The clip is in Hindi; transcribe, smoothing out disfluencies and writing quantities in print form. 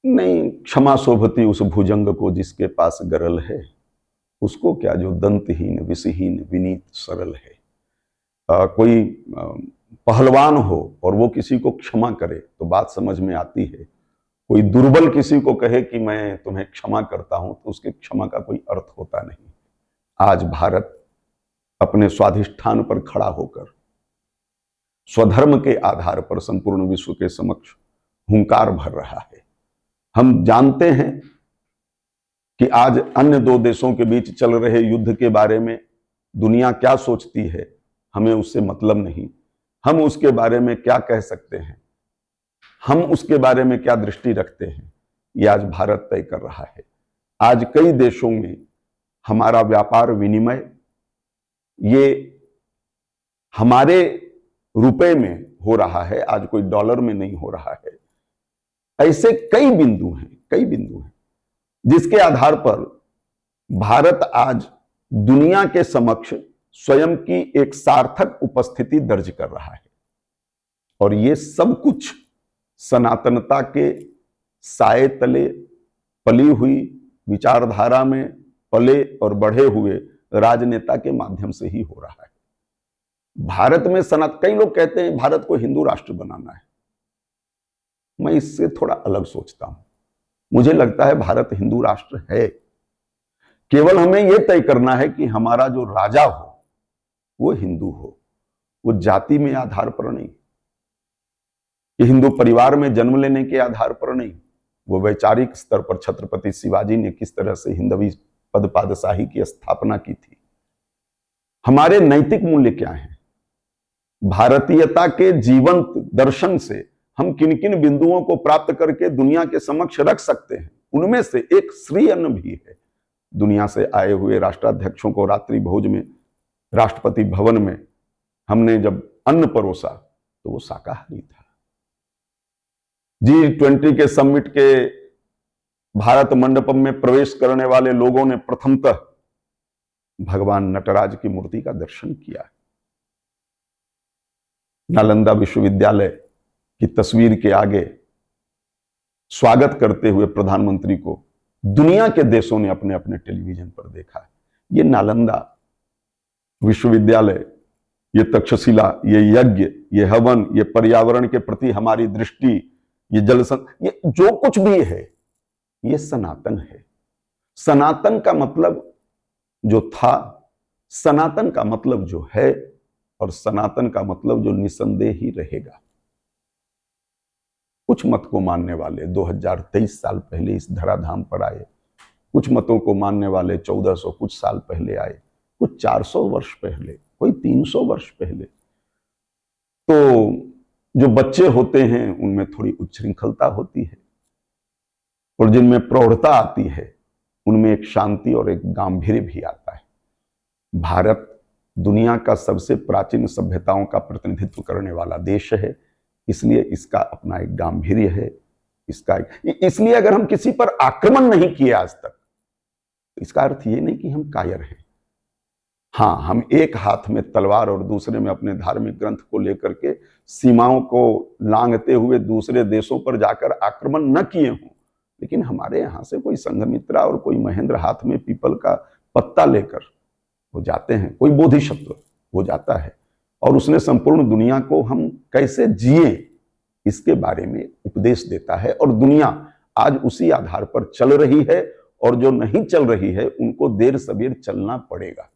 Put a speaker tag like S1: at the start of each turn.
S1: नहीं, क्षमा शोभती उस भुजंग को जिसके पास गरल है, उसको क्या जो दंतहीन विषहीन विनीत सरल है। कोई पहलवान हो और वो किसी को क्षमा करे तो बात समझ में आती है। कोई दुर्बल किसी को कहे कि मैं तुम्हें क्षमा करता हूं तो उसके क्षमा का कोई अर्थ होता नहीं। आज भारत अपने स्वाधिष्ठान पर खड़ा होकर स्वधर्म के आधार पर संपूर्ण विश्व के समक्ष हुंकार भर रहा है। हम जानते हैं कि आज अन्य दो देशों के बीच चल रहे युद्ध के बारे में दुनिया क्या सोचती है, हमें उससे मतलब नहीं। हम उसके बारे में क्या कह सकते हैं, हम उसके बारे में क्या दृष्टि रखते हैं, ये आज भारत तय कर रहा है। आज कई देशों में हमारा व्यापार विनिमय ये हमारे रुपए में हो रहा है, आज कोई डॉलर में नहीं हो रहा है। ऐसे कई बिंदु हैं जिसके आधार पर भारत आज दुनिया के समक्ष स्वयं की एक सार्थक उपस्थिति दर्ज कर रहा है। और ये सब कुछ सनातनता के साए तले पली हुई विचारधारा में पले और बढ़े हुए राजनेता के माध्यम से ही हो रहा है। भारत में कई लोग कहते हैं भारत को हिंदू राष्ट्र बनाना है। मैं इससे थोड़ा अलग सोचता हूं। मुझे लगता है भारत हिंदू राष्ट्र है, केवल हमें यह तय करना है कि हमारा जो राजा हो वो हिंदू हो, वो जाति में आधार पर नहीं, कि हिंदू परिवार में जन्म लेने के आधार पर नहीं। वो वैचारिक स्तर पर छत्रपति शिवाजी ने किस तरह से हिंदवी पद पादशाही की स्थापना की थी। हमारे नैतिक मूल्य क्या हैं, भारतीयता के जीवंत दर्शन से हम किन किन बिंदुओं को प्राप्त करके दुनिया के समक्ष रख सकते हैं, उनमें से एक श्री अन्न भी है। दुनिया से आए हुए राष्ट्राध्यक्षों को रात्रि भोज में राष्ट्रपति भवन में हमने जब अन्न परोसा तो वो शाकाहारी था। G20 के समिट के भारत मंडपम में प्रवेश करने वाले लोगों ने प्रथमतः भगवान नटराज की मूर्ति का दर्शन किया। नालंदा विश्वविद्यालय की तस्वीर के आगे स्वागत करते हुए प्रधानमंत्री को दुनिया के देशों ने अपने अपने टेलीविजन पर देखा। ये नालंदा विश्वविद्यालय, ये तक्षशिला, ये यज्ञ, ये हवन, ये पर्यावरण के प्रति हमारी दृष्टि, ये ये जो कुछ भी है, ये सनातन है। सनातन का मतलब जो था, सनातन का मतलब जो है, और सनातन का मतलब जो निसंदेह ही रहेगा। कुछ मत को मानने वाले 2023 साल पहले इस धराधाम पर आए, कुछ मतों को मानने वाले 1400 कुछ साल पहले आए, कुछ 400 वर्ष पहले, कोई 300 वर्ष पहले। तो जो बच्चे होते हैं उनमें थोड़ी उच्छृंखलता होती है, और जिनमें प्रौढ़ता आती है उनमें एक शांति और एक गांभीर्य भी आता है। भारत दुनिया का सबसे प्राचीन सभ्यताओं का प्रतिनिधित्व करने वाला देश है, इसलिए इसका अपना एक गांभीर्य है। इसलिए अगर हम किसी पर आक्रमण नहीं किए आज तक, तो इसका अर्थ ये नहीं कि हम कायर हैं। हाँ, हम एक हाथ में तलवार और दूसरे में अपने धार्मिक ग्रंथ को लेकर के सीमाओं को लांघते हुए दूसरे देशों पर जाकर आक्रमण न किए हों, लेकिन हमारे यहां से कोई संघमित्रा और कोई महेंद्र हाथ में पीपल का पत्ता लेकर वो जाते हैं, कोई बोधिसत्व वो जाता है और उसने संपूर्ण दुनिया को हम कैसे जिए इसके बारे में उपदेश देता है। और दुनिया आज उसी आधार पर चल रही है, और जो नहीं चल रही है उनको देर सबेर चलना पड़ेगा।